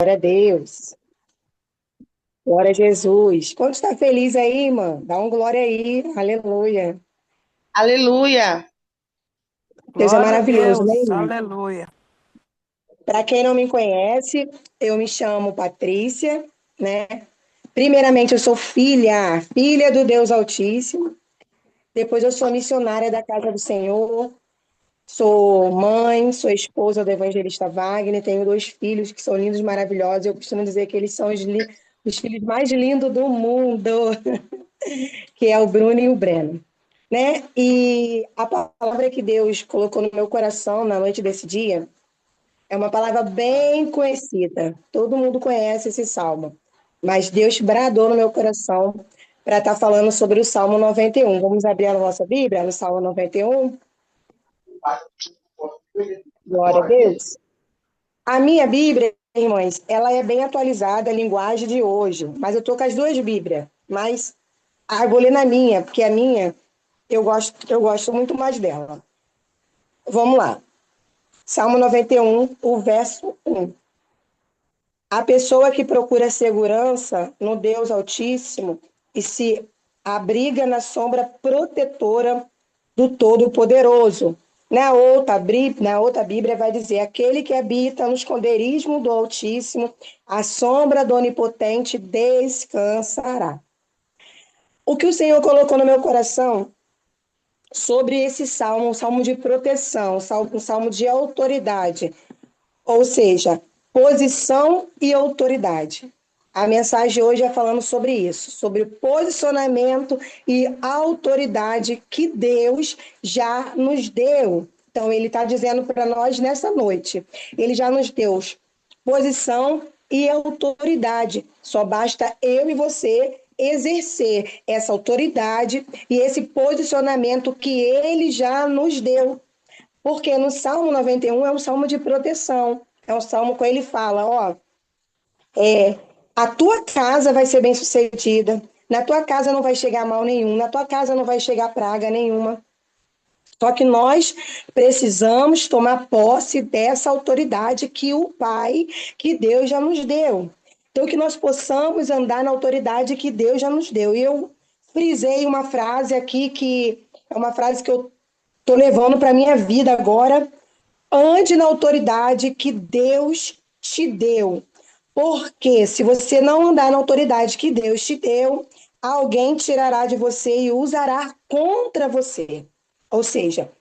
Glória a Deus. Glória a Jesus. Quando está feliz aí, mano? Dá um glória aí. Aleluia. Aleluia! Deus é Glória a maravilhoso, né, Deus, irmão? aleluia. Para quem não me conhece, eu me chamo Patrícia, né? Primeiramente, eu sou filha do Deus Altíssimo. Depois, eu sou missionária da Casa do Senhor. Sou mãe, sou esposa do evangelista Wagner. Tenho dois filhos que são lindos, maravilhosos. Eu costumo dizer que eles são os filhos mais lindos do mundo. Que é o Bruno e o Breno, né? E a palavra que Deus colocou no meu coração na noite desse dia é uma palavra bem conhecida. Todo mundo conhece esse salmo, mas Deus bradou no meu coração para estar falando sobre o Salmo 91. Vamos abrir a nossa Bíblia no Salmo 91? Glória a Deus. A minha Bíblia, irmãs, ela é bem atualizada, a linguagem de hoje, mas eu tô com as duas Bíblias, mas eu vou ler na minha, porque a minha eu gosto muito mais dela. Vamos lá. Salmo 91, o verso 1. A pessoa que procura segurança no Deus Altíssimo e se abriga na sombra protetora do Todo-Poderoso. Na outra Bíblia vai dizer: aquele que habita no esconderijo do Altíssimo, a sombra do Onipotente descansará. O que o Senhor colocou no meu coração sobre esse salmo, um salmo de proteção, um salmo de autoridade, ou seja, posição e autoridade. A mensagem hoje é falando sobre isso, sobre o posicionamento e autoridade que Deus já nos deu. Então, ele está dizendo para nós nessa noite, ele já nos deu posição e autoridade. Só basta eu e você exercer essa autoridade e esse posicionamento que ele já nos deu. Porque no Salmo 91 é um salmo de proteção. É um salmo que ele fala, ó, a tua casa vai ser bem-sucedida, na tua casa não vai chegar mal nenhum, na tua casa não vai chegar praga nenhuma. Só que nós precisamos tomar posse dessa autoridade que o Pai, que Deus já nos deu. Então, que nós possamos andar na autoridade que Deus já nos deu. E eu frisei uma frase aqui que é uma frase que eu estou levando para a minha vida agora. Ande na autoridade que Deus te deu. Porque se você não andar na autoridade que Deus te deu, alguém tirará de você e usará contra você. Ou seja,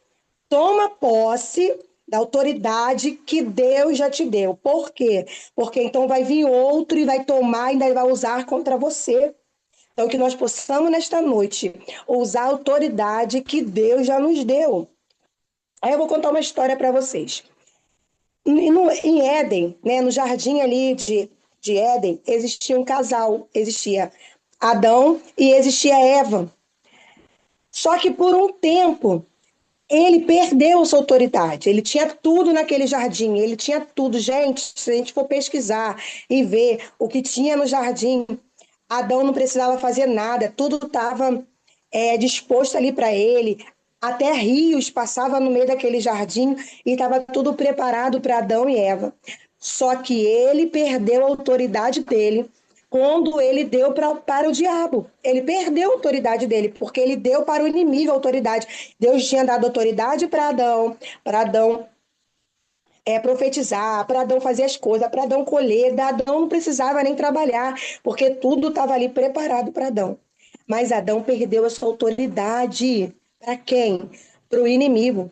toma posse da autoridade que Deus já te deu. Por quê? Porque então vai vir outro e vai tomar e ainda vai usar contra você. Então, que nós possamos nesta noite usar a autoridade que Deus já nos deu. Aí eu vou contar uma história para vocês. Em Éden, né, no jardim ali de Éden, existia um casal, existia Adão e existia Eva. Só que por um tempo ele perdeu sua autoridade. Ele tinha tudo naquele jardim, ele tinha tudo. Gente, se a gente for pesquisar e ver o que tinha no jardim, Adão não precisava fazer nada, tudo estava disposto ali para ele. Até rios passavam no meio daquele jardim e estava tudo preparado para Adão e Eva. Só que ele perdeu a autoridade dele quando ele deu para o diabo. Ele perdeu a autoridade dele, porque ele deu para o inimigo a autoridade. Deus tinha dado autoridade para Adão profetizar, para Adão fazer as coisas, para Adão colher. Adão não precisava nem trabalhar, porque tudo estava ali preparado para Adão. Mas Adão perdeu a sua autoridade. Para quem? Para o inimigo.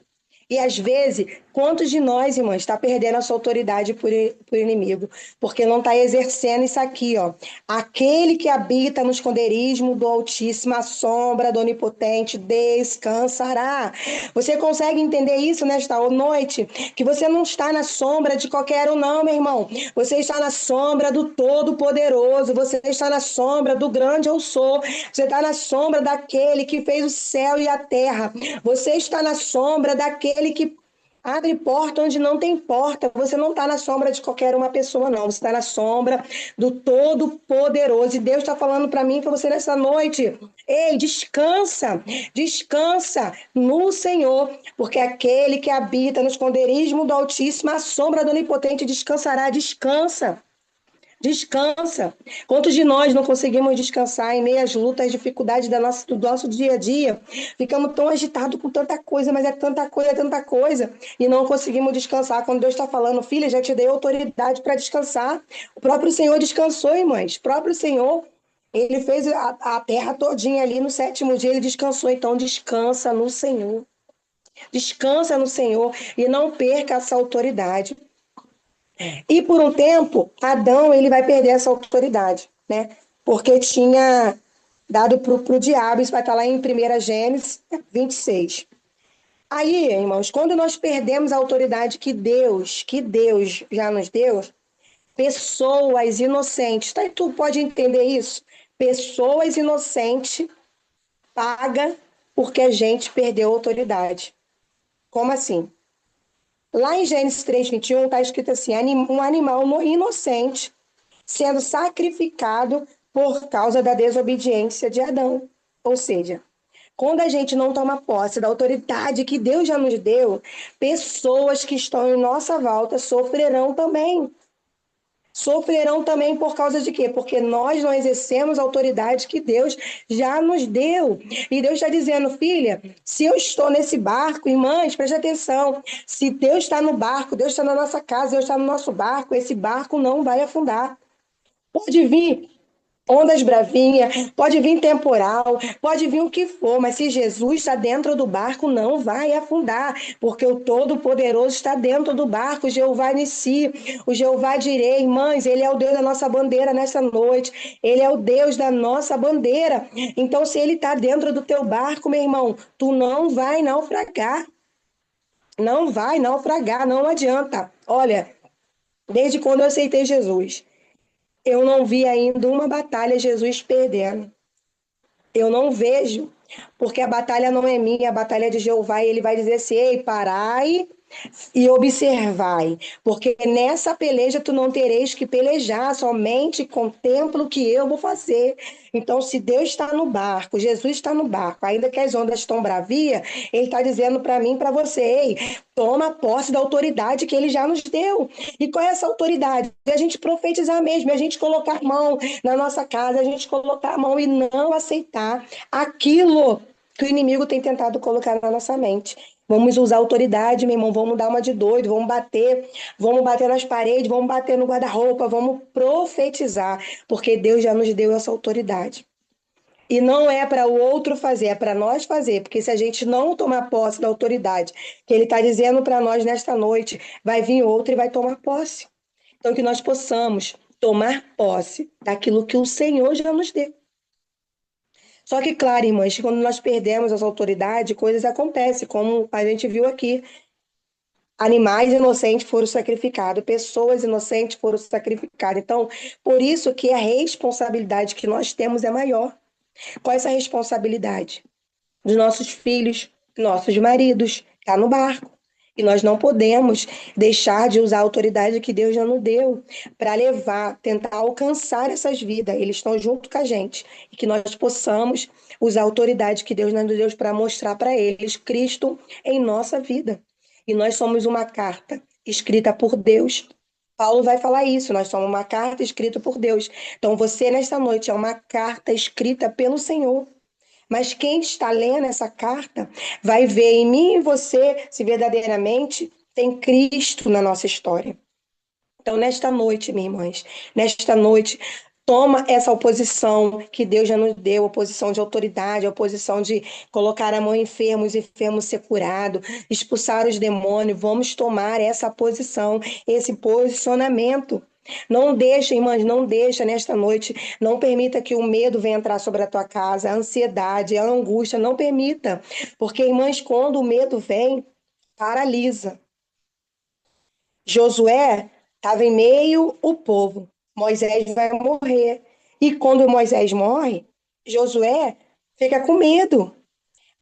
E às vezes, quantos de nós, irmãos, está perdendo a sua autoridade por inimigo? Porque não está exercendo isso aqui, ó. Aquele que habita no esconderijo do Altíssimo, a sombra do Onipotente, descansará. Você consegue entender isso nesta noite? Que você não está na sombra de qualquer um, não, meu irmão. Você está na sombra do Todo-Poderoso. Você está na sombra do grande eu sou. Você está na sombra daquele que fez o céu e a terra. Você está na sombra daquele que abre porta onde não tem porta. Você não está na sombra de qualquer uma pessoa, não. Você está na sombra do Todo-Poderoso. E Deus está falando para mim e para você nessa noite. Ei, descansa, descansa no Senhor, porque aquele que habita no esconderijo do Altíssimo, a sombra do Onipotente descansará. Descansa. Descansa. Quantos de nós não conseguimos descansar em meio às lutas, às dificuldades do nosso dia a dia? Ficamos tão agitados com tanta coisa, mas é tanta coisa, e não conseguimos descansar. Quando Deus está falando, filha, já te dei autoridade para descansar. O próprio Senhor descansou, irmãs. O próprio Senhor, ele fez a terra todinha ali no sétimo dia, ele descansou. Então, descansa no Senhor. Descansa no Senhor e não perca essa autoridade. E por um tempo, Adão ele vai perder essa autoridade, né? Porque tinha dado para o diabo, isso vai estar lá em 1 Gênesis 26. Aí, irmãos, quando nós perdemos a autoridade que Deus já nos deu, pessoas inocentes, tá? E tu pode entender isso? Pessoas inocentes pagam porque a gente perdeu a autoridade. Como assim? Lá em Gênesis 3:21 está escrito assim: um animal inocente sendo sacrificado por causa da desobediência de Adão. Ou seja, quando a gente não toma posse da autoridade que Deus já nos deu, pessoas que estão em nossa volta sofrerão também. Sofrerão também por causa de quê? Porque nós não exercemos a autoridade que Deus já nos deu. E Deus está dizendo, filha, se eu estou nesse barco, irmãs, preste atenção. Se Deus está no barco, Deus está na nossa casa, Deus está no nosso barco, esse barco não vai afundar. Pode vir ondas bravinhas, pode vir temporal, pode vir o que for, mas se Jesus está dentro do barco, não vai afundar, porque o Todo-Poderoso está dentro do barco, o Jeová Nissi, o Jeová Direi, irmãs, ele é o Deus da nossa bandeira nessa noite, ele é o Deus da nossa bandeira. Então, se ele está dentro do teu barco, meu irmão, tu não vai naufragar. Não vai naufragar, não adianta. Olha, desde quando eu aceitei Jesus, eu não vi ainda uma batalha Jesus perdendo. Eu não vejo, porque a batalha não é minha, a batalha é de Jeová, e ele vai dizer assim: ei, parai e observai, porque nessa peleja tu não tereis que pelejar, somente contempla o que eu vou fazer. Então, se Deus está no barco, Jesus está no barco, ainda que as ondas estão bravias, ele está dizendo para mim e para você: ei, toma posse da autoridade que ele já nos deu. E qual é essa autoridade? A gente profetizar mesmo, a gente colocar a mão na nossa casa, a gente colocar a mão e não aceitar aquilo que o inimigo tem tentado colocar na nossa mente. Vamos usar autoridade, meu irmão, vamos dar uma de doido, vamos bater nas paredes, vamos bater no guarda-roupa, vamos profetizar, porque Deus já nos deu essa autoridade. E não é para o outro fazer, é para nós fazer, porque se a gente não tomar posse da autoridade que ele está dizendo para nós nesta noite, vai vir outro e vai tomar posse. Então, que nós possamos tomar posse daquilo que o Senhor já nos deu. Só que, claro, irmãs, quando nós perdemos essa autoridade, coisas acontecem, como a gente viu aqui. Animais inocentes foram sacrificados, pessoas inocentes foram sacrificadas. Então, por isso que a responsabilidade que nós temos é maior. Qual é essa responsabilidade? Dos nossos filhos, nossos maridos, está no barco. E nós não podemos deixar de usar a autoridade que Deus já nos deu para levar, tentar alcançar essas vidas. Eles estão junto com a gente. E que nós possamos usar a autoridade que Deus nos deu para mostrar para eles Cristo em nossa vida. E nós somos uma carta escrita por Deus. Paulo vai falar isso, nós somos uma carta escrita por Deus. Então você, nesta noite, é uma carta escrita pelo Senhor. Mas quem está lendo essa carta vai ver em mim e você se verdadeiramente tem Cristo na nossa história. Então, nesta noite, minhas irmãs, nesta noite, toma essa oposição que Deus já nos deu, a posição de autoridade, a posição de colocar a mão em enfermos, os enfermos ser curados, expulsar os demônios. Vamos tomar essa posição, esse posicionamento. Não deixa, irmãs, não deixa nesta noite, não permita que o medo venha entrar sobre a tua casa, a ansiedade, a angústia, não permita. Porque, irmãs, quando o medo vem, paralisa. Josué estava em meio ao povo. Moisés vai morrer. E quando Moisés morre, Josué fica com medo.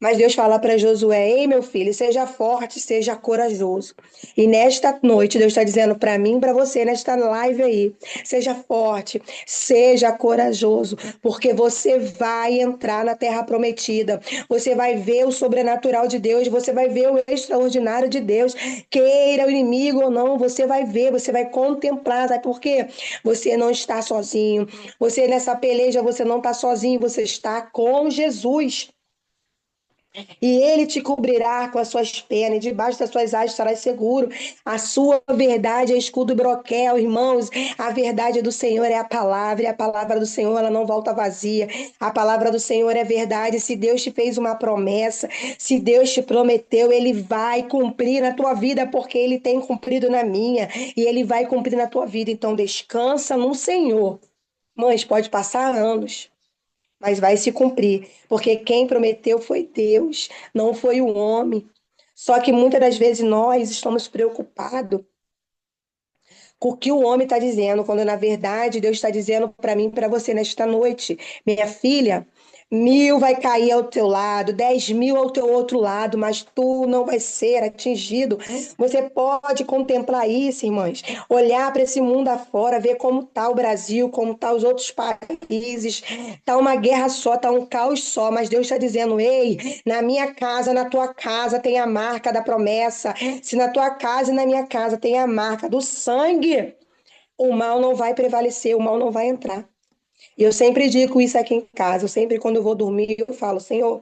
Mas Deus fala para Josué: ei, meu filho, seja forte, seja corajoso. E nesta noite, Deus está dizendo para mim e para você, nesta live aí: seja forte, seja corajoso, porque você vai entrar na terra prometida. Você vai ver o sobrenatural de Deus, você vai ver o extraordinário de Deus. Queira o inimigo ou não, você vai ver, você vai contemplar. Sabe por quê? Você não está sozinho. Você nessa peleja, você não está sozinho, você está com Jesus. E ele te cobrirá com as suas penas, e debaixo das suas asas estarás seguro. A sua verdade é escudo e broquel, irmãos. A verdade do Senhor é a palavra, e a palavra do Senhor ela não volta vazia. A palavra do Senhor é verdade. Se Deus te fez uma promessa, se Deus te prometeu, ele vai cumprir na tua vida, porque ele tem cumprido na minha, e ele vai cumprir na tua vida. Então descansa no Senhor. Mães, pode passar anos, mas vai se cumprir, porque quem prometeu foi Deus, não foi o homem. Só que muitas das vezes nós estamos preocupados com o que o homem está dizendo, quando na verdade Deus está dizendo para mim e para você nesta noite: minha filha, 1.000 vai cair ao teu lado, 10.000 ao teu outro lado, mas tu não vai ser atingido. Você pode contemplar isso, irmãs, olhar para esse mundo afora, ver como está o Brasil, como estão os outros países. Está uma guerra só, está um caos só, mas Deus está dizendo: ei, na minha casa, na tua casa tem a marca da promessa. Se na tua casa e na minha casa tem a marca do sangue, o mal não vai prevalecer, o mal não vai entrar. E eu sempre digo isso aqui em casa, eu sempre quando eu vou dormir, eu falo: Senhor,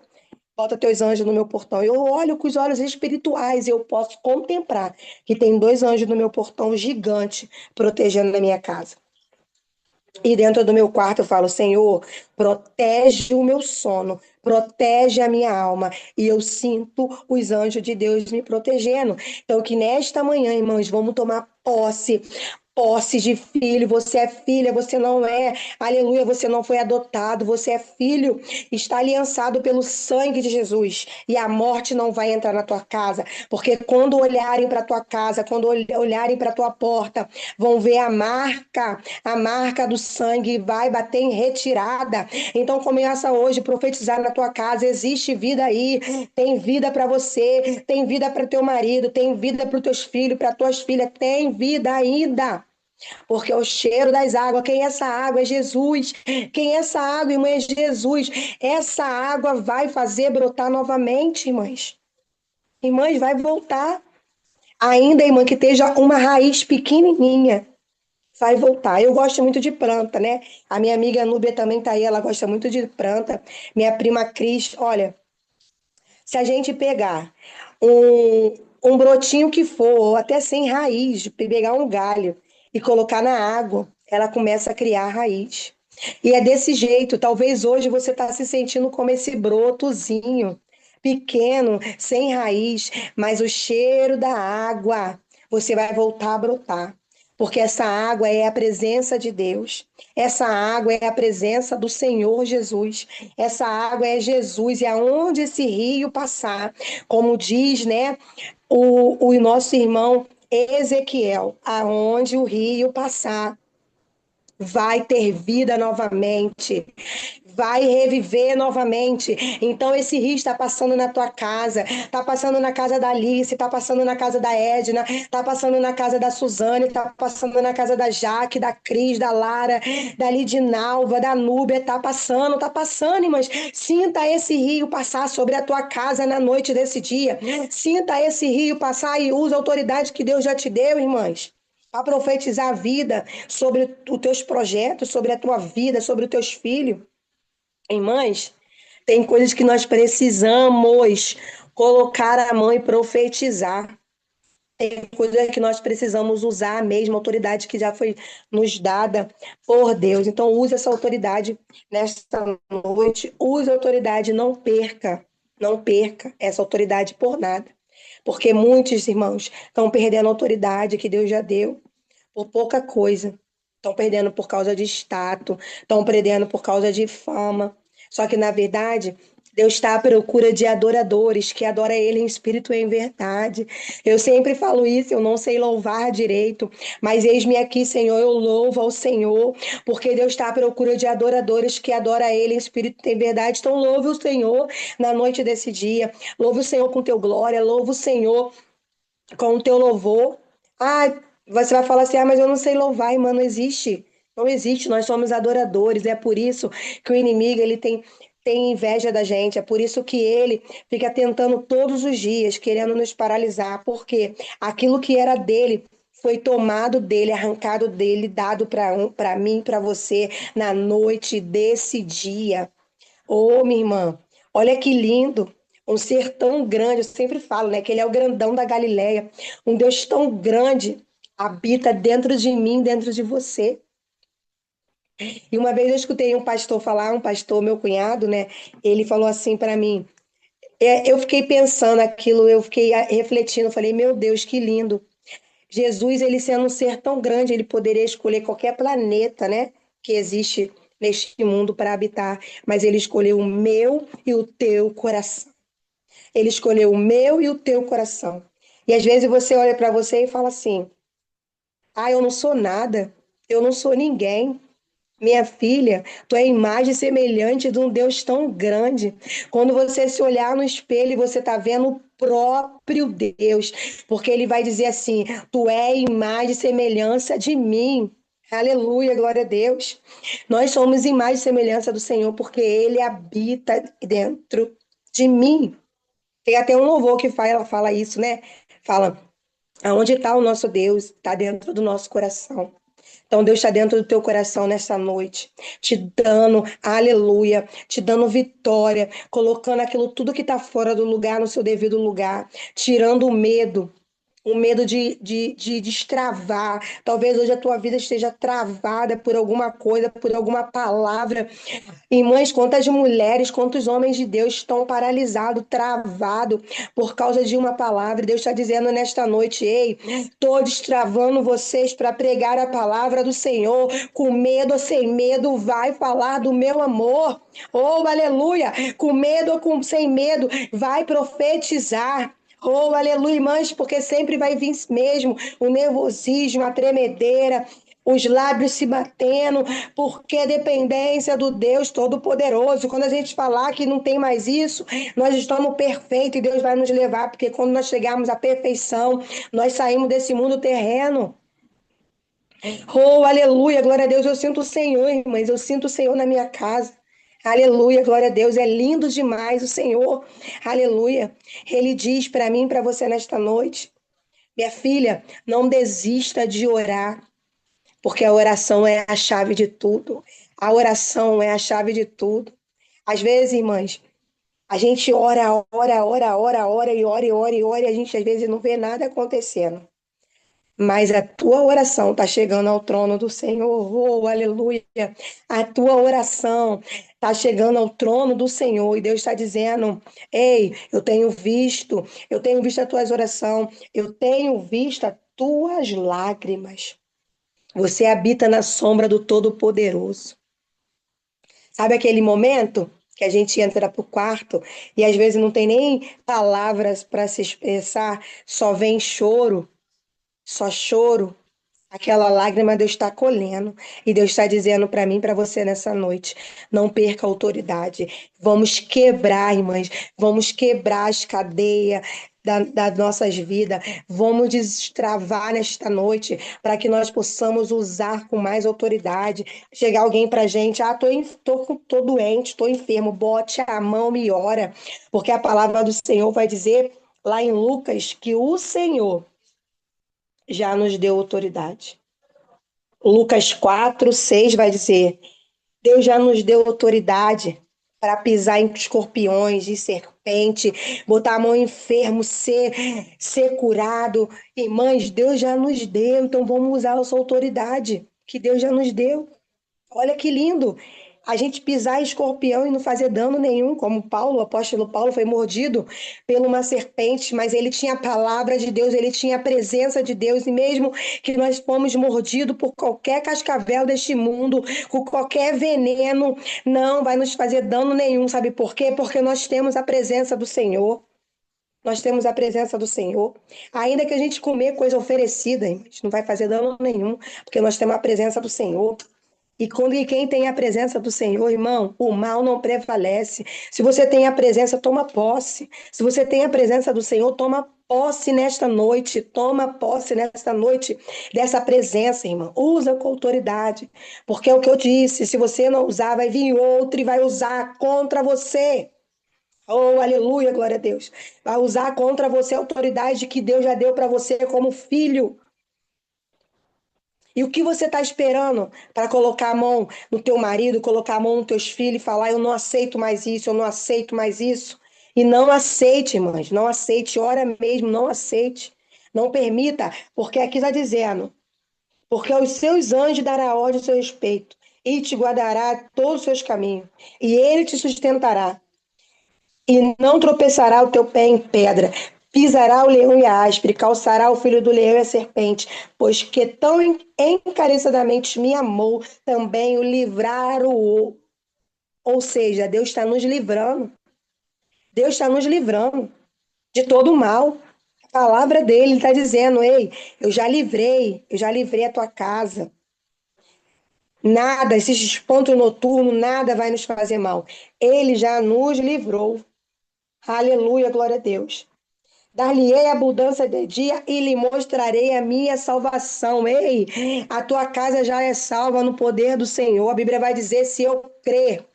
bota teus anjos no meu portão. Eu olho com os olhos espirituais e eu posso contemplar que tem 2 anjos no meu portão gigante protegendo a minha casa. E dentro do meu quarto eu falo: Senhor, protege o meu sono, protege a minha alma. E eu sinto os anjos de Deus me protegendo. Então, que nesta manhã, irmãos, vamos tomar posse de filho. Você é filha, você não é, aleluia, você não foi adotado, você é filho, está aliançado pelo sangue de Jesus, e a morte não vai entrar na tua casa, porque quando olharem para tua casa, quando olharem para tua porta, vão ver a marca do sangue, vai bater em retirada. Então começa hoje a profetizar na tua casa: existe vida aí, tem vida para você, tem vida para teu marido, tem vida para os teus filhos, para tuas filhas, tem vida ainda. Porque é o cheiro das águas, quem é essa água? É Jesus. Quem é essa água, irmã? É Jesus. Essa água vai fazer brotar novamente, irmãs. Irmãs, vai voltar. Ainda, irmã, que esteja uma raiz pequenininha, vai voltar. Eu gosto muito de planta, né? A minha amiga Núbia também tá aí, ela gosta muito de planta. Minha prima Cris, olha, se a gente pegar um brotinho que for, ou até sem raiz, pegar um galho e colocar na água, ela começa a criar raiz. E é desse jeito. Talvez hoje você está se sentindo como esse brotozinho, pequeno, sem raiz, mas o cheiro da água, você vai voltar a brotar. Porque essa água é a presença de Deus. Essa água é a presença do Senhor Jesus. Essa água é Jesus. E aonde esse rio passar, como diz, né, o nosso irmão Ezequiel, aonde o rio passar, vai ter vida novamente, vai reviver novamente. Então esse rio está passando na tua casa, está passando na casa da Alice, está passando na casa da Edna, está passando na casa da Suzane, está passando na casa da Jaque, da Cris, da Lara, da Lidinalva, da Núbia, está passando, irmãs. Sinta esse rio passar sobre a tua casa na noite desse dia. Sinta esse rio passar e use a autoridade que Deus já te deu, irmãs, a profetizar a vida sobre os teus projetos, sobre a tua vida, sobre os teus filhos. Irmãs, tem coisas que nós precisamos colocar a mão e profetizar. Tem coisas que nós precisamos usar a mesma autoridade que já foi nos dada por Deus. Então, use essa autoridade nesta noite. Use a autoridade, não perca. Não perca essa autoridade por nada. Porque muitos irmãos estão perdendo a autoridade que Deus já deu por pouca coisa. Estão perdendo por causa de status, estão perdendo por causa de fama. Só que, na verdade, Deus está à procura de adoradores que adoram Ele em espírito e em verdade. Eu sempre falo isso, eu não sei louvar direito, mas eis-me aqui, Senhor, eu louvo ao Senhor, porque Deus está à procura de adoradores que adoram Ele em espírito e em verdade. Então, louve o Senhor na noite desse dia, louve o Senhor com teu glória, louve o Senhor com o teu louvor. Ah, você vai falar assim, mas eu não sei louvar, irmã, não existe. Não existe, nós somos adoradores, é por isso que o inimigo tem inveja da gente, é por isso que ele fica tentando todos os dias, querendo nos paralisar, porque aquilo que era dele foi tomado dele, arrancado dele, dado para mim, para você, na noite desse dia. Ô, minha irmã, olha que lindo. Um ser tão grande, eu sempre falo, né, que ele é o grandão da Galileia. Um Deus tão grande habita dentro de mim, dentro de você. E uma vez eu escutei um pastor falar, um pastor, meu cunhado, né, ele falou assim para mim. Eu fiquei pensando aquilo, eu fiquei refletindo, falei, meu Deus, que lindo. Jesus, ele sendo um ser tão grande, ele poderia escolher qualquer planeta, né, que existe neste mundo para habitar, mas ele escolheu o meu e o teu coração. Ele escolheu o meu e o teu coração. E às vezes você olha para você e fala assim: "Ah, eu não sou nada. Eu não sou ninguém. Minha filha, tu é imagem semelhante de um Deus tão grande. Quando você se olhar no espelho, você está vendo o próprio Deus, porque ele vai dizer assim: tu é imagem e semelhança de mim. Aleluia, glória a Deus. Nós somos imagem e semelhança do Senhor, porque ele habita dentro de mim. Tem até um louvor que fala isso, né? Fala, aonde está o nosso Deus? Está dentro do nosso coração. Então, Deus está dentro do teu coração nessa noite, te dando aleluia, te dando vitória, colocando aquilo tudo que está fora do lugar no seu devido lugar, tirando o medo de destravar. Talvez hoje a tua vida esteja travada por alguma coisa, por alguma palavra. Irmãs, quantas mulheres, quantos homens de Deus estão paralisados, travados por causa de uma palavra. Deus está dizendo nesta noite: ei, estou destravando vocês para pregar a palavra do Senhor. Com medo ou sem medo, vai falar do meu amor. Oh, aleluia! Com medo ou sem medo, vai profetizar. Oh, aleluia, irmãs, porque sempre vai vir mesmo o nervosismo, a tremedeira, os lábios se batendo, porque a dependência do Deus Todo-Poderoso. Quando a gente falar que não tem mais isso, nós estamos perfeitos e Deus vai nos levar, porque quando nós chegarmos à perfeição, nós saímos desse mundo terreno. Oh, aleluia, glória a Deus, eu sinto o Senhor, irmãs, eu sinto o Senhor na minha casa. Aleluia, glória a Deus, é lindo demais o Senhor. Aleluia. Ele diz para mim e para você nesta noite: minha filha, não desista de orar, porque a oração é a chave de tudo. A oração é a chave de tudo. Às vezes, irmãs, a gente ora e ora, e a gente às vezes não vê nada acontecendo. Mas a tua oração está chegando ao trono do Senhor, oh, aleluia. A tua oração está chegando ao trono do Senhor e Deus está dizendo: ei, eu tenho visto as tuas orações, eu tenho visto as tuas lágrimas. Você habita na sombra do Todo-Poderoso. Sabe aquele momento que a gente entra para o quarto e às vezes não tem nem palavras para se expressar, só vem choro, só choro. Aquela lágrima Deus está colhendo e Deus está dizendo para mim, para você nessa noite, não perca a autoridade. Vamos quebrar, irmãs, vamos quebrar as cadeias das nossas vidas, vamos destravar nesta noite para que nós possamos usar com mais autoridade. Chegar alguém para a gente, tô doente, tô enfermo, bote a mão e ora, porque a palavra do Senhor vai dizer lá em Lucas que o Senhor já nos deu autoridade. Lucas 4:6 vai dizer: Deus já nos deu autoridade para pisar em escorpiões e serpente, botar a mão em enfermo, ser curado. Irmãs, Deus já nos deu, então vamos usar essa autoridade que Deus já nos deu. Olha que lindo. A gente pisar em escorpião e não fazer dano nenhum, como Paulo, o apóstolo Paulo foi mordido por uma serpente, mas ele tinha a palavra de Deus, ele tinha a presença de Deus, e mesmo que nós fomos mordidos por qualquer cascavel deste mundo, com qualquer veneno, não vai nos fazer dano nenhum, sabe por quê? Porque nós temos a presença do Senhor. Nós temos a presença do Senhor. Ainda que a gente comer coisa oferecida, não vai fazer dano nenhum, porque nós temos a presença do Senhor. E quem tem a presença do Senhor, irmão, o mal não prevalece. Se você tem a presença, toma posse. Se você tem a presença do Senhor, toma posse nesta noite. Toma posse nesta noite dessa presença, irmão. Usa com autoridade. Porque é o que eu disse: se você não usar, vai vir outro e vai usar contra você. Oh, aleluia, glória a Deus. Vai usar contra você a autoridade que Deus já deu para você como filho. E o que você está esperando para colocar a mão no teu marido, colocar a mão nos teus filhos e falar: eu não aceito mais isso, eu não aceito mais isso. E não aceite, irmãs, não aceite, ora mesmo, não aceite. Não permita, porque aqui está dizendo: porque aos seus anjos dará ordem ao seu respeito, e te guardará todos os seus caminhos, e ele te sustentará. E não tropeçará o teu pé em pedra. Pisará o leão e a áspera, calçará o filho do leão e a serpente, pois que tão encarecidamente me amou, também o livrar-o. Ou seja, Deus está nos livrando. Deus está nos livrando de todo o mal. A palavra dele está dizendo: ei, eu já livrei a tua casa. Nada, esses espantos noturnos, nada vai nos fazer mal. Ele já nos livrou. Aleluia, glória a Deus. Dar-lhe-ei abundância de dia e lhe mostrarei a minha salvação. Ei, a tua casa já é salva no poder do Senhor. A Bíblia vai dizer: se eu crer.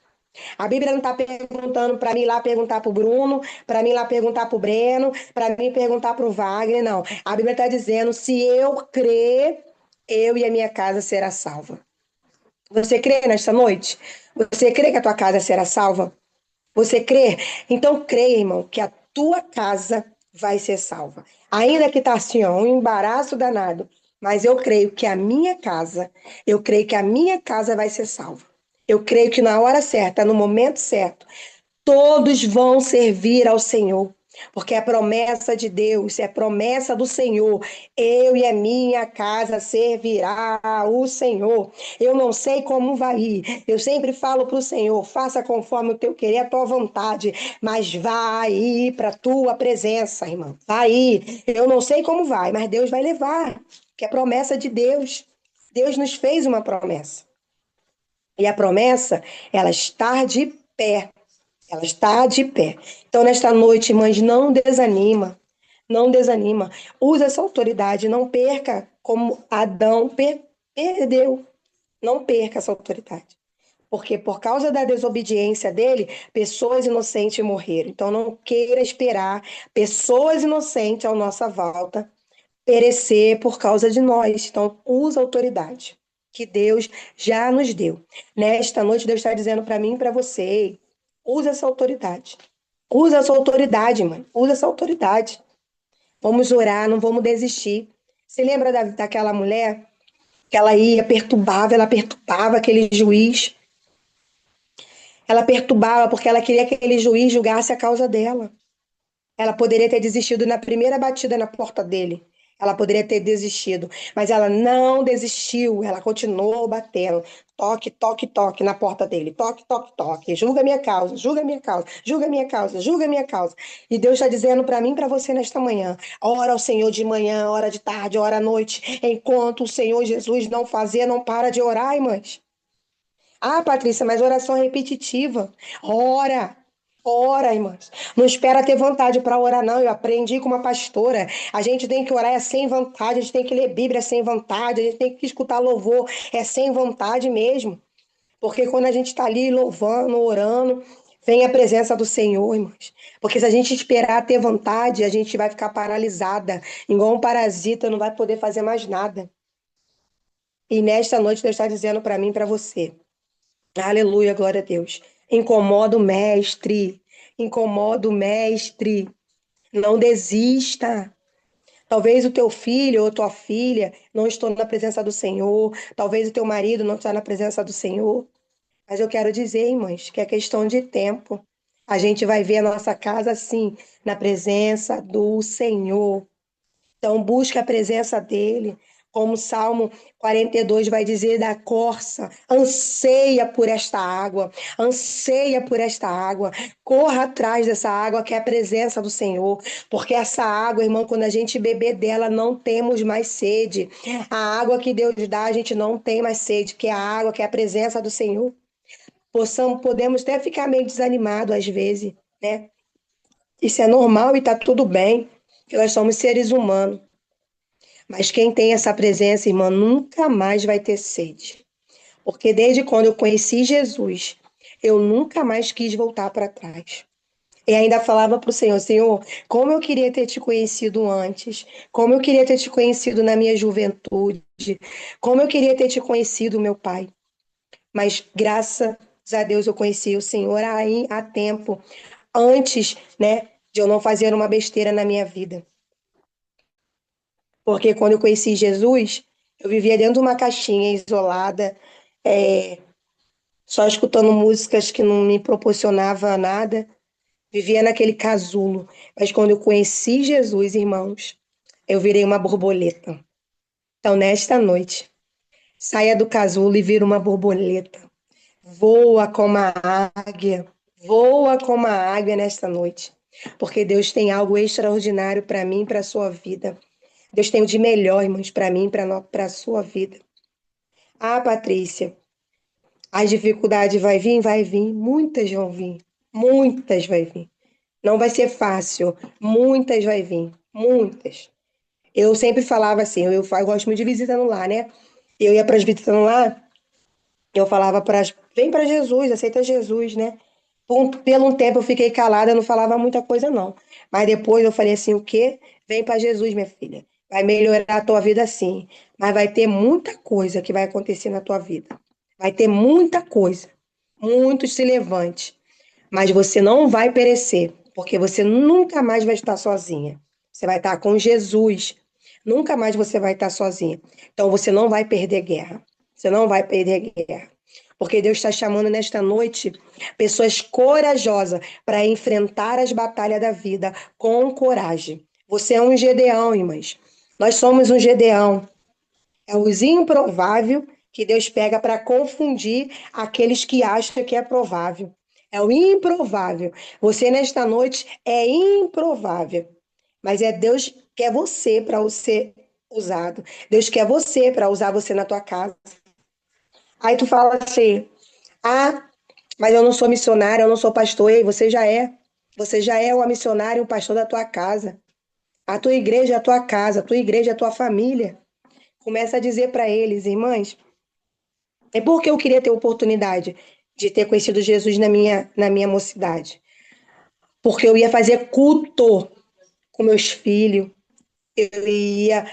A Bíblia não está perguntando para mim ir lá perguntar para o Bruno, para mim ir lá perguntar para o Breno, para mim perguntar para o Wagner, não. A Bíblia está dizendo: se eu crer, eu e a minha casa será salva. Você crê nesta noite? Você crê que a tua casa será salva? Você crê? Então creia, irmão, que a tua casa vai ser salva. Ainda que está assim, ó, um embaraço danado, mas eu creio que a minha casa, eu creio que a minha casa vai ser salva. Eu creio que na hora certa, no momento certo, todos vão servir ao Senhor. Porque é promessa de Deus, é promessa do Senhor. Eu e a minha casa servirá o Senhor. Eu não sei como vai ir. Eu sempre falo para o Senhor: faça conforme o teu querer, a tua vontade. Mas vai ir para a tua presença, irmão. Vai ir. Eu não sei como vai, mas Deus vai levar. Que é promessa de Deus. Deus nos fez uma promessa. E a promessa, ela está de pé. Ela está de pé. Então, nesta noite, irmãs, não desanima. Não desanima. Use essa autoridade. Não perca como Adão perdeu. Não perca essa autoridade. Porque por causa da desobediência dele, pessoas inocentes morreram. Então, não queira esperar pessoas inocentes à nossa volta perecer por causa de nós. Então, use a autoridade que Deus já nos deu. Nesta noite, Deus está dizendo para mim e para você: use essa autoridade. Usa essa autoridade, mãe. Usa essa autoridade. Vamos orar, não vamos desistir. Você lembra daquela mulher que ela perturbava aquele juiz. Ela perturbava porque ela queria que aquele juiz julgasse a causa dela. Ela poderia ter desistido na primeira batida na porta dele. Ela poderia ter desistido, mas ela não desistiu. Ela continuou batendo. Toque, toque, toque na porta dele. Toque, toque, toque. Julga a minha causa, julga a minha causa, julga a minha causa, julga a minha causa. E Deus está dizendo para mim e para você nesta manhã: ora ao Senhor de manhã, ora de tarde, ora à noite. Enquanto o Senhor Jesus não fazer, não para de orar, irmãs. Ah, Patrícia, mas oração repetitiva. Ora. Ora, irmãs. Não espera ter vontade para orar, não. Eu aprendi com uma pastora. A gente tem que orar sem vontade, a gente tem que ler Bíblia sem vontade, a gente tem que escutar louvor sem vontade mesmo. Porque quando a gente está ali louvando, orando, vem a presença do Senhor, irmãs. Porque se a gente esperar ter vontade, a gente vai ficar paralisada, igual um parasita, não vai poder fazer mais nada. E nesta noite Deus está dizendo para mim e para você: aleluia, glória a Deus. Incomoda o mestre. Incomoda o mestre. Não desista. Talvez o teu filho ou tua filha não estão na presença do Senhor. Talvez o teu marido não está na presença do Senhor. Mas eu quero dizer, irmãs, que é questão de tempo. A gente vai ver a nossa casa assim, na presença do Senhor. Então, busca a presença dele. Como o Salmo 42 vai dizer da corça, anseia por esta água, anseia por esta água, corra atrás dessa água que é a presença do Senhor, porque essa água, irmão, quando a gente beber dela, não temos mais sede. A água que Deus dá, a gente não tem mais sede, que é a água, que é a presença do Senhor. Podemos até ficar meio desanimado às vezes, né? Isso é normal e tá tudo bem, que nós somos seres humanos. Mas quem tem essa presença, irmã, nunca mais vai ter sede. Porque desde quando eu conheci Jesus, eu nunca mais quis voltar para trás. E ainda falava para o Senhor, Senhor, como eu queria ter te conhecido antes, como eu queria ter te conhecido na minha juventude, como eu queria ter te conhecido, meu Pai. Mas graças a Deus eu conheci o Senhor aí há tempo, antes, né, de eu não fazer uma besteira na minha vida. Porque quando eu conheci Jesus, eu vivia dentro de uma caixinha isolada, é, só escutando músicas que não me proporcionava nada, vivia naquele casulo. Mas quando eu conheci Jesus, irmãos, eu virei uma borboleta. Então, nesta noite, saia do casulo e vira uma borboleta. Voa como a águia, voa como a águia nesta noite. Porque Deus tem algo extraordinário para mim e para a sua vida. Deus tem o de melhor, irmãos, para mim e para a sua vida. Ah, Patrícia, as dificuldades vai vir, muitas vão vir, muitas vai vir. Não vai ser fácil, muitas vai vir, muitas. Eu sempre falava assim, eu gosto muito de visita no lar, né? Eu ia para as visitas no lar, eu falava para vem para Jesus, aceita Jesus, né? Pelo um tempo eu fiquei calada, eu não falava muita coisa não. Mas depois eu falei assim, o quê? Vem para Jesus, minha filha. Vai melhorar a tua vida sim, mas vai ter muita coisa que vai acontecer na tua vida. Vai ter muita coisa. Muito se levante, mas você não vai perecer, porque você nunca mais vai estar sozinha. Você vai estar com Jesus. Nunca mais você vai estar sozinha. Então você não vai perder guerra. Você não vai perder guerra. Porque Deus está chamando nesta noite pessoas corajosas para enfrentar as batalhas da vida com coragem. Você é um Gedeão, irmãs. Nós somos um Gedeão. É os improvável que Deus pega para confundir aqueles que acham que é provável. É o improvável. Você nesta noite é improvável. Mas é Deus que quer você para ser usado. Deus quer você para usar você na tua casa. Aí tu fala assim: "Ah, mas eu não sou missionária, eu não sou pastor". Ei, você já é. Você já é uma missionária, um pastor da tua casa. A tua igreja é a tua casa, a tua igreja é a tua família. Começa a dizer para eles, irmãs, é porque eu queria ter oportunidade de ter conhecido Jesus na minha mocidade. Porque eu ia fazer culto com meus filhos, eu ia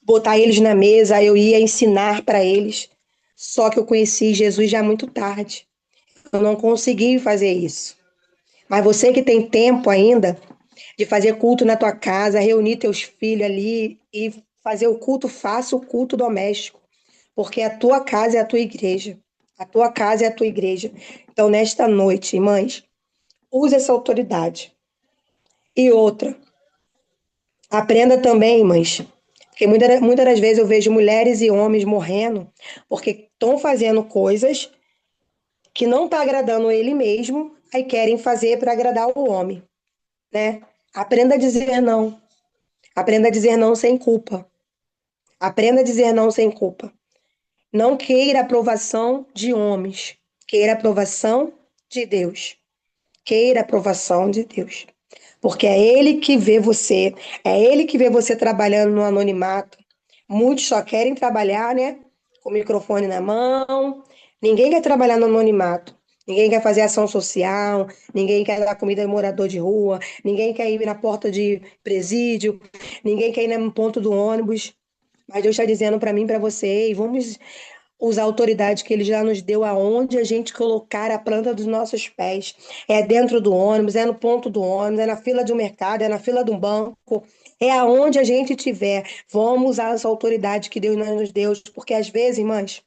botar eles na mesa, eu ia ensinar para eles. Só que eu conheci Jesus já muito tarde. Eu não consegui fazer isso. Mas você que tem tempo ainda de fazer culto na tua casa, reunir teus filhos ali e fazer o culto, faça o culto doméstico. Porque a tua casa é a tua igreja. A tua casa é a tua igreja. Então, nesta noite, irmãs, use essa autoridade. E outra, aprenda também, irmãs, porque muitas das vezes eu vejo mulheres e homens morrendo porque estão fazendo coisas que não estão agradando ele mesmo, aí querem fazer para agradar o homem, né? Aprenda a dizer não. Aprenda a dizer não sem culpa. Aprenda a dizer não sem culpa. Não queira a aprovação de homens, queira a aprovação de Deus. Queira a aprovação de Deus. Porque é Ele que vê você, é Ele que vê você trabalhando no anonimato. Muitos só querem trabalhar, né? Com o microfone na mão. Ninguém quer trabalhar no anonimato. Ninguém quer fazer ação social, ninguém quer dar comida ao morador de rua, ninguém quer ir na porta de presídio, ninguém quer ir no ponto do ônibus. Mas Deus está dizendo para mim, para você, e vamos usar a autoridade que ele já nos deu aonde a gente colocar a planta dos nossos pés. É dentro do ônibus, é no ponto do ônibus, é na fila de um mercado, é na fila de um banco, é aonde a gente tiver. Vamos usar essa autoridade que Deus nos deu, porque às vezes, irmãs,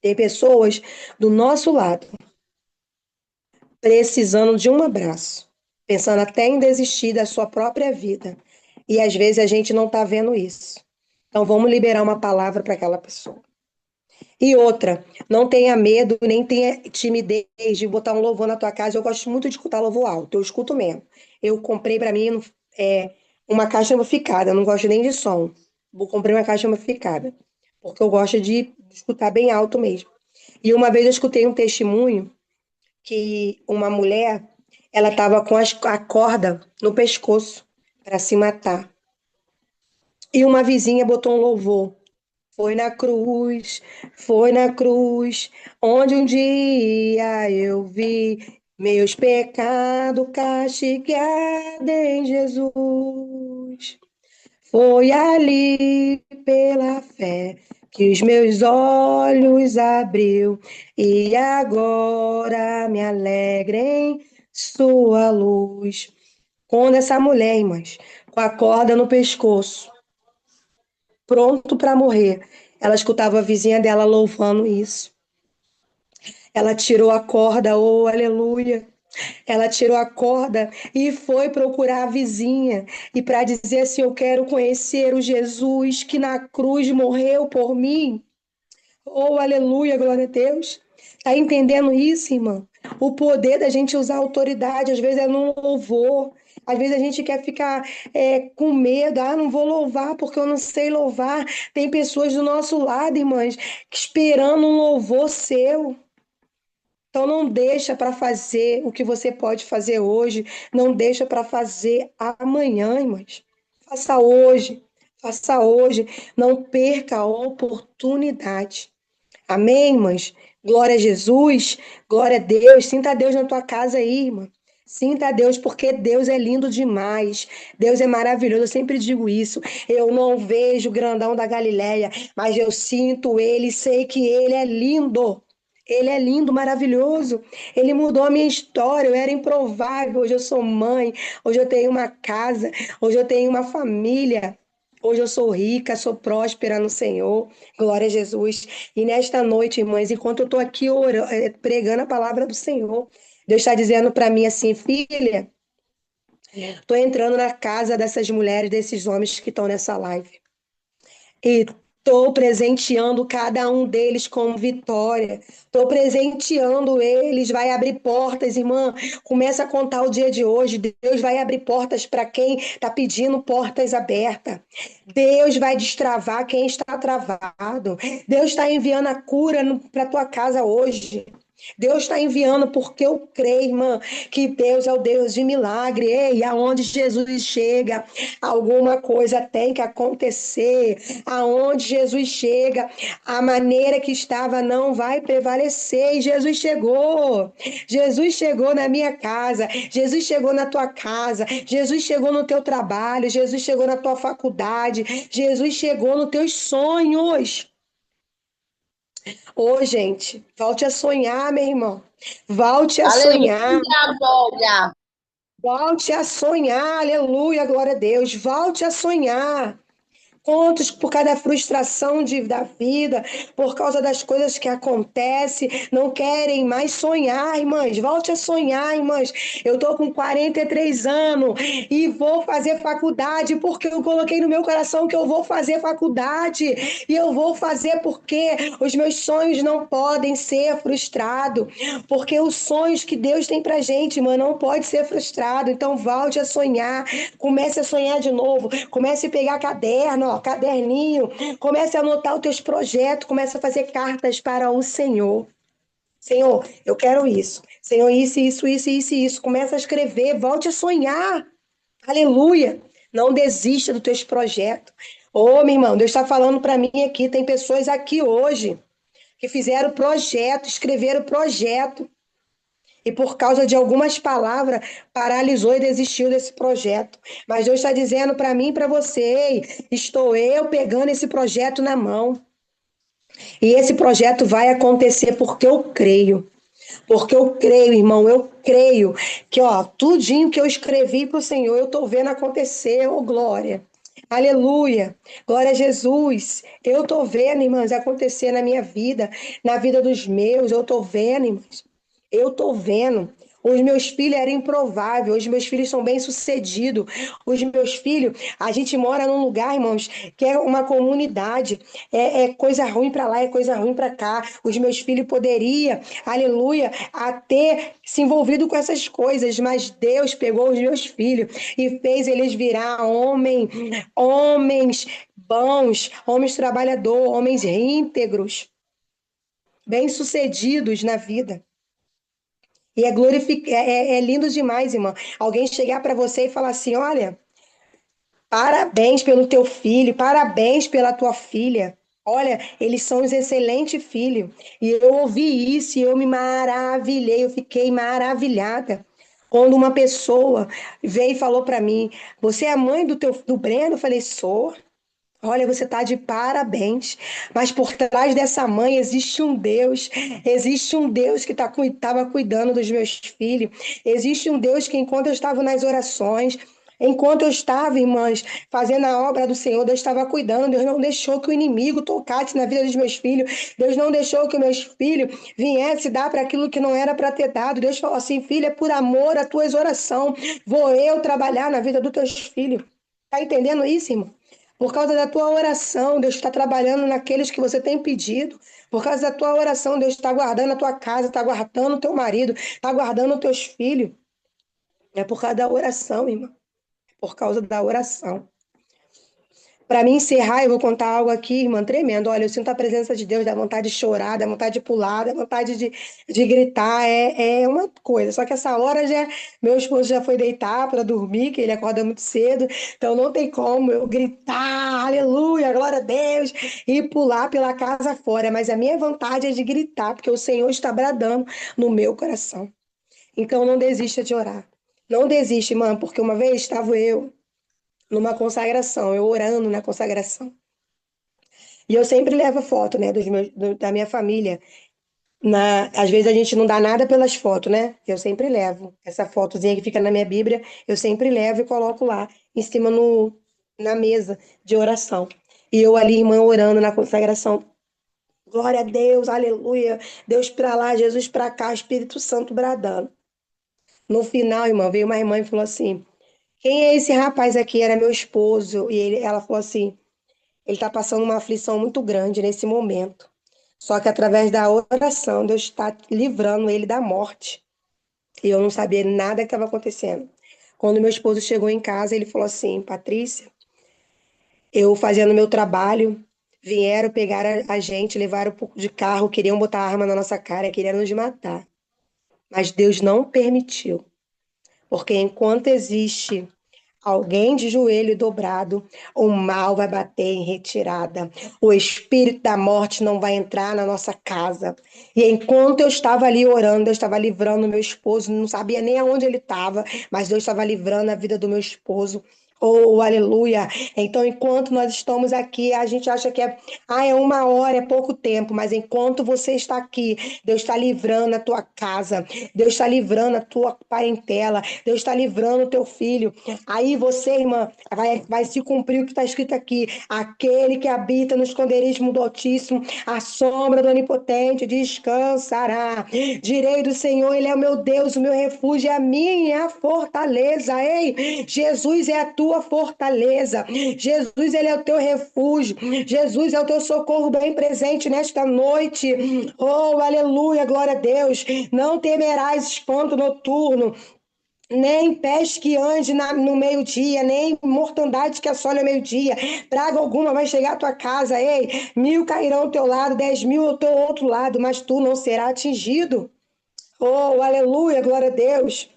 Tem pessoas do nosso lado precisando de um abraço, pensando até em desistir da sua própria vida. E às vezes a gente não está vendo isso. Então vamos liberar uma palavra para aquela pessoa. E outra, não tenha medo, nem tenha timidez de botar um louvor na tua casa. Eu gosto muito de escutar louvor alto, eu escuto mesmo. Eu comprei para mim uma caixa amplificada, eu não gosto nem de som. Comprei uma caixa amplificada, porque eu gosto de escutar bem alto mesmo. E uma vez eu escutei um testemunho que uma mulher, ela estava com a corda no pescoço para se matar. E uma vizinha botou um louvor. Foi na cruz, onde um dia eu vi meus pecados castigados em Jesus. Foi ali pela fé que os meus olhos abriu e agora me alegrem em sua luz. Quando essa mulher, irmãs, com a corda no pescoço, pronto para morrer, ela escutava a vizinha dela louvando isso. Ela tirou a corda, oh, aleluia. Ela tirou a corda e foi procurar a vizinha e para dizer assim: eu quero conhecer o Jesus que na cruz morreu por mim. Oh, aleluia, glória a Deus. Tá entendendo isso, irmã? O poder da gente usar a autoridade, às vezes é no louvor. Às vezes a gente quer ficar com medo. Ah, não vou louvar porque eu não sei louvar. Tem pessoas do nosso lado, irmãs, esperando um louvor seu. Então não deixa para fazer o que você pode fazer hoje, não deixa para fazer amanhã, irmãs. Faça hoje, faça hoje, não perca a oportunidade. Amém, irmãs? Glória a Jesus, glória a Deus. Sinta Deus na tua casa aí, irmã. Sinta Deus, porque Deus é lindo demais. Deus é maravilhoso. Eu sempre digo isso. Eu não vejo o grandão da Galileia, mas eu sinto ele e sei que ele é lindo. Ele é lindo, maravilhoso. Ele mudou a minha história. Eu era improvável. Hoje eu sou mãe. Hoje eu tenho uma casa. Hoje eu tenho uma família. Hoje eu sou rica, sou próspera no Senhor. Glória a Jesus. E nesta noite, irmãs, enquanto eu estou aqui orando, pregando a palavra do Senhor, Deus está dizendo para mim assim: filha, estou entrando na casa dessas mulheres, desses homens que estão nessa live. E estou presenteando cada um deles com vitória. Estou presenteando eles. Vai abrir portas, irmã. Começa a contar o dia de hoje. Deus vai abrir portas para quem está pedindo portas abertas. Deus vai destravar quem está travado. Deus está enviando a cura para tua casa hoje. Deus está enviando porque eu creio, irmã, que Deus é o Deus de milagre. Ei, aonde Jesus chega, alguma coisa tem que acontecer. Aonde Jesus chega, a maneira que estava não vai prevalecer. E Jesus chegou. Jesus chegou na minha casa. Jesus chegou na tua casa. Jesus chegou no teu trabalho. Jesus chegou na tua faculdade. Jesus chegou nos teus sonhos. Ô, gente, volte a sonhar, meu irmão. Volte a sonhar. Aleluia, glória. Volte a sonhar. Aleluia, glória a Deus. Volte a sonhar. Quantos, por causa da frustração da vida, por causa das coisas que acontecem, não querem mais sonhar, irmãs. Volte a sonhar, irmãs. Eu estou com 43 anos e vou fazer faculdade porque eu coloquei no meu coração que eu vou fazer faculdade. E eu vou fazer porque os meus sonhos não podem ser frustrados. Porque os sonhos que Deus tem pra gente, irmã, não pode ser frustrado. Então volte a sonhar. Comece a sonhar de novo. Comece a pegar caderno, ó, caderninho. Comece a anotar os teus projetos. Comece a fazer cartas para o Senhor. Senhor, eu quero isso. Senhor, isso. Comece a escrever. Volte a sonhar. Aleluia. Não desista dos teus projetos. Ô, meu irmão, Deus está falando para mim aqui. Tem pessoas aqui hoje que fizeram projeto, escreveram projeto, e por causa de algumas palavras, paralisou e desistiu desse projeto. Mas Deus está dizendo para mim e para você: ei, estou eu pegando esse projeto na mão. E esse projeto vai acontecer porque eu creio. Porque eu creio, irmão, eu creio que, ó, tudinho que eu escrevi para o Senhor, eu estou vendo acontecer, ô glória. Aleluia. Glória a Jesus. Eu tô vendo, irmãs, acontecer na minha vida, na vida dos meus. Eu tô vendo, irmãs. Eu tô vendo. Os meus filhos eram improváveis, os meus filhos são bem-sucedidos. Os meus filhos, a gente mora num lugar, irmãos, que é uma comunidade. É coisa ruim para lá, é coisa ruim para cá. Os meus filhos poderiam, aleluia, a ter se envolvido com essas coisas, mas Deus pegou os meus filhos e fez eles virar homens bons, homens trabalhadores, homens íntegros, bem-sucedidos na vida. E é lindo demais, irmã. Alguém chegar para você e falar assim: olha, parabéns pelo teu filho, parabéns pela tua filha. Olha, eles são uns excelentes filhos. E eu ouvi isso e eu me maravilhei, eu fiquei maravilhada. Quando uma pessoa veio e falou para mim: você é a mãe do Breno? Eu falei: sou. Olha, você está de parabéns, mas por trás dessa mãe existe um Deus que estava cuidando dos meus filhos, existe um Deus que, enquanto eu estava nas orações, enquanto eu estava, irmãs, fazendo a obra do Senhor, Deus estava cuidando, Deus não deixou que o inimigo tocasse na vida dos meus filhos, Deus não deixou que meus filhos viessem dar para aquilo que não era para ter dado. Deus falou assim: filha, por amor às tuas orações, vou eu trabalhar na vida dos teus filhos. Está entendendo isso, irmão? Por causa da tua oração, Deus está trabalhando naqueles que você tem pedido. Por causa da tua oração, Deus está guardando a tua casa, está guardando o teu marido, está guardando os teus filhos. É por causa da oração, irmão. É por causa da oração. Para mim encerrar, eu vou contar algo aqui, irmã, tremendo. Olha, eu sinto a presença de Deus, dá vontade de chorar, dá vontade de pular, dá vontade de gritar. É uma coisa. Só que essa hora já, meu esposo já foi deitar para dormir, que ele acorda muito cedo. Então não tem como eu gritar, aleluia, glória a Deus, e pular pela casa fora. Mas a minha vontade é de gritar, porque o Senhor está bradando no meu coração. Então não desista de orar. Não desiste, irmã, porque uma vez estava eu numa consagração, eu orando na consagração. E eu sempre levo foto, né, da minha família. Às vezes a gente não dá nada pelas fotos, né? Eu sempre levo. Essa fotozinha que fica na minha Bíblia, eu sempre levo e coloco lá, em cima na mesa de oração. E eu ali, irmã, orando na consagração. Glória a Deus, aleluia. Deus pra lá, Jesus pra cá, Espírito Santo bradando. No final, irmã, veio uma irmã e falou assim: quem é esse rapaz aqui? Era meu esposo. Ela falou assim: ele está passando uma aflição muito grande nesse momento. Só que através da oração, Deus está livrando ele da morte. E eu não sabia nada que estava acontecendo. Quando meu esposo chegou em casa, ele falou assim: Patrícia, eu fazendo meu trabalho, vieram pegar a gente, levaram um pouco de carro, queriam botar arma na nossa cara, queriam nos matar. Mas Deus não permitiu. Porque enquanto existe alguém de joelho dobrado, o mal vai bater em retirada. O espírito da morte não vai entrar na nossa casa. E enquanto eu estava ali orando, eu estava livrando meu esposo, não sabia nem aonde ele estava, mas Deus estava livrando a vida do meu esposo. Oh, aleluia. Então, enquanto nós estamos aqui, a gente acha que é uma hora, é pouco tempo, mas enquanto você está aqui, Deus está livrando a tua casa, Deus está livrando a tua parentela, Deus está livrando o teu filho. Aí você, irmã, vai se cumprir o que está escrito aqui: aquele que habita no esconderijo do Altíssimo, a sombra do Onipotente descansará. Direi do Senhor, ele é o meu Deus, o meu refúgio, é a minha fortaleza. Ei, Jesus é a tua fortaleza. Jesus, ele é o teu refúgio. Jesus é o teu socorro bem presente nesta noite. Oh, aleluia, glória a Deus. Não temerás espanto noturno, nem peste que ande no meio-dia, nem mortandade que assole ao meio-dia. Praga alguma vai chegar à tua casa. Ei, 1.000 cairão ao teu lado, 10.000 ao teu outro lado, mas tu não serás atingido. Oh, aleluia, glória a Deus.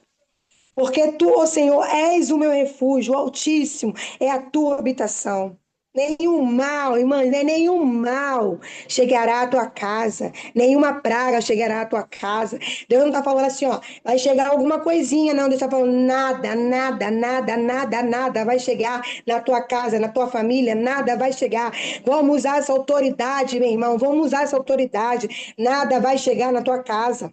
Porque tu, ó Senhor, és o meu refúgio, o Altíssimo é a tua habitação. Nenhum mal, irmã, nenhum mal chegará à tua casa, nenhuma praga chegará à tua casa. Deus não está falando assim, ó, vai chegar alguma coisinha, não. Deus está falando nada, nada, nada, nada, nada vai chegar na tua casa, na tua família, nada vai chegar. Vamos usar essa autoridade, meu irmão, vamos usar essa autoridade. Nada vai chegar na tua casa.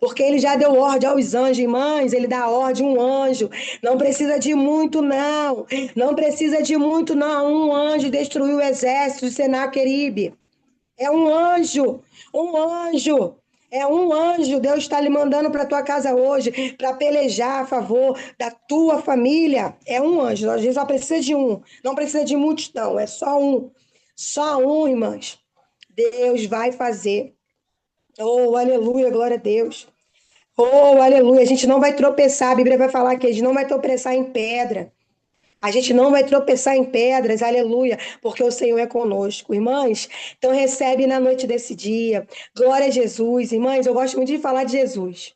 Porque ele já deu ordem aos anjos, irmãs, ele dá ordem a um anjo. Não precisa de muito, não. Não precisa de muito, não. Um anjo destruiu o exército de Senaqueribe. É um anjo, um anjo. É um anjo, Deus está lhe mandando para tua casa hoje para pelejar a favor da tua família. É um anjo, às vezes só precisa de um, não precisa de muitos, não, é só um. Só um, irmãs. Deus vai fazer. Oh, aleluia, glória a Deus. Oh, aleluia. A gente não vai tropeçar, a Bíblia vai falar que a gente não vai tropeçar em pedra. A gente não vai tropeçar em pedras, aleluia, porque o Senhor é conosco. Irmãs, então recebe na noite desse dia. Glória a Jesus. Irmãs, eu gosto muito de falar de Jesus.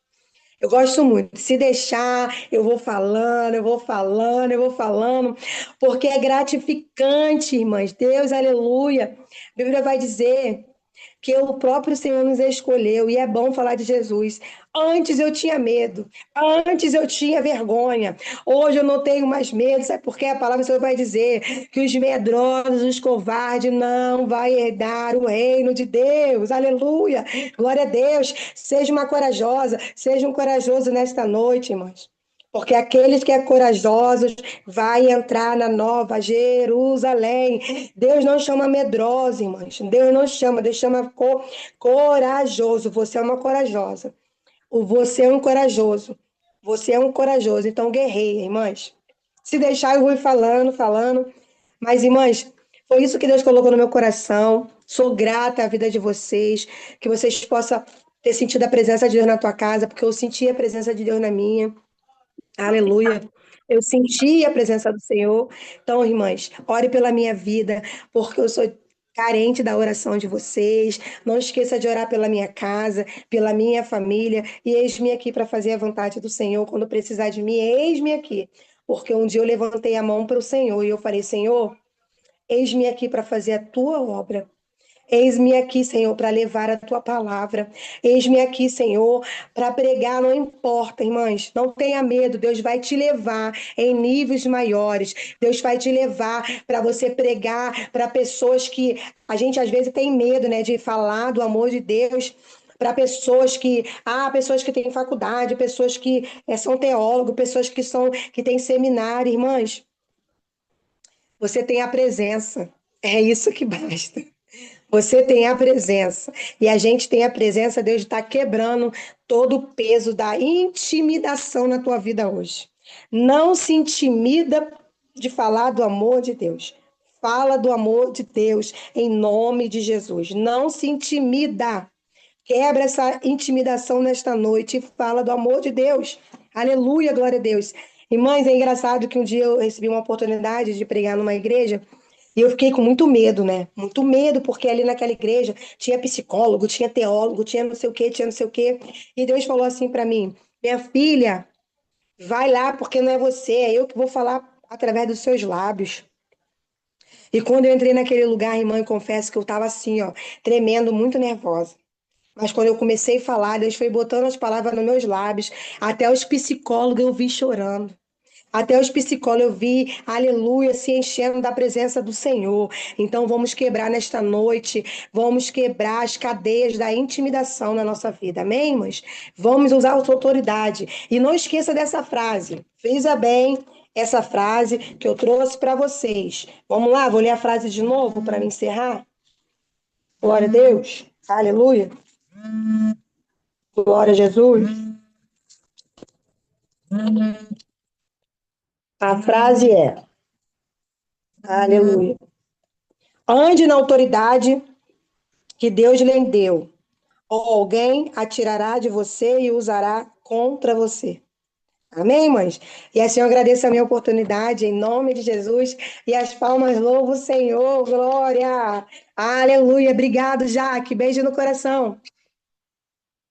Eu gosto muito. Se deixar, eu vou falando, eu vou falando, eu vou falando, porque é gratificante, irmãs. Deus, aleluia. A Bíblia vai dizer que o próprio Senhor nos escolheu, e é bom falar de Jesus. Antes eu tinha medo, antes eu tinha vergonha, hoje eu não tenho mais medo, sabe por quê? A palavra do Senhor vai dizer que os medrosos, os covardes não vai herdar o reino de Deus, aleluia, glória a Deus, seja uma corajosa, seja um corajoso nesta noite, irmãos. Porque aqueles que é corajosos vai entrar na nova Jerusalém. Deus não chama medrosa, irmãs. Deus não chama, Deus chama corajoso. Você é uma corajosa. Você é um corajoso. Você é um corajoso. Então, guerreia, irmãs. Se deixar, eu vou ir falando, falando. Mas, irmãs, foi isso que Deus colocou no meu coração. Sou grata à vida de vocês. Que vocês possam ter sentido a presença de Deus na tua casa, porque eu senti a presença de Deus na minha. Aleluia. Eu senti a presença do Senhor. Então, irmãs, ore pela minha vida, porque eu sou carente da oração de vocês. Não esqueça de orar pela minha casa, pela minha família. E eis-me aqui para fazer a vontade do Senhor. Quando precisar de mim, eis-me aqui. Porque um dia eu levantei a mão para o Senhor e eu falei: Senhor, eis-me aqui para fazer a tua obra. Eis-me aqui, Senhor, para levar a tua palavra. Eis-me aqui, Senhor, para pregar, não importa, irmãs. Não tenha medo, Deus vai te levar em níveis maiores. Deus vai te levar para você pregar para pessoas que a gente às vezes tem medo, né, de falar do amor de Deus. Para pessoas que têm faculdade, pessoas que são teólogos, pessoas que têm seminário, irmãs. Você tem a presença. É isso que basta. Você tem a presença. E a gente tem a presença, Deus está quebrando todo o peso da intimidação na tua vida hoje. Não se intimida de falar do amor de Deus. Fala do amor de Deus em nome de Jesus. Não se intimida. Quebra essa intimidação nesta noite e fala do amor de Deus. Aleluia, glória a Deus. Irmãs, é engraçado que um dia eu recebi uma oportunidade de pregar numa igreja e eu fiquei com muito medo, né? Muito medo, porque ali naquela igreja tinha psicólogo, tinha teólogo, tinha não sei o quê, tinha não sei o quê. E Deus falou assim para mim: minha filha, vai lá, porque não é você, é eu que vou falar através dos seus lábios. E quando eu entrei naquele lugar, irmã, eu confesso que eu estava assim, ó, tremendo, muito nervosa. Mas quando eu comecei a falar, Deus foi botando as palavras nos meus lábios. Até os psicólogos eu vi chorando. Até os psicólogos eu vi, aleluia, se enchendo da presença do Senhor. Então vamos quebrar nesta noite, vamos quebrar as cadeias da intimidação na nossa vida, amém, irmãs? Vamos usar a sua autoridade. E não esqueça dessa frase. Frisa bem essa frase que eu trouxe para vocês. Vamos lá, vou ler a frase de novo para me encerrar. Glória a Deus. Aleluia. Glória a Jesus. A frase é: aleluia. Ande na autoridade que Deus lhe deu, ou alguém atirará de você e usará contra você. Amém, mães? E assim eu agradeço a minha oportunidade, em nome de Jesus, e as palmas louvo o Senhor, glória. Aleluia. Obrigado, Jaque. Beijo no coração.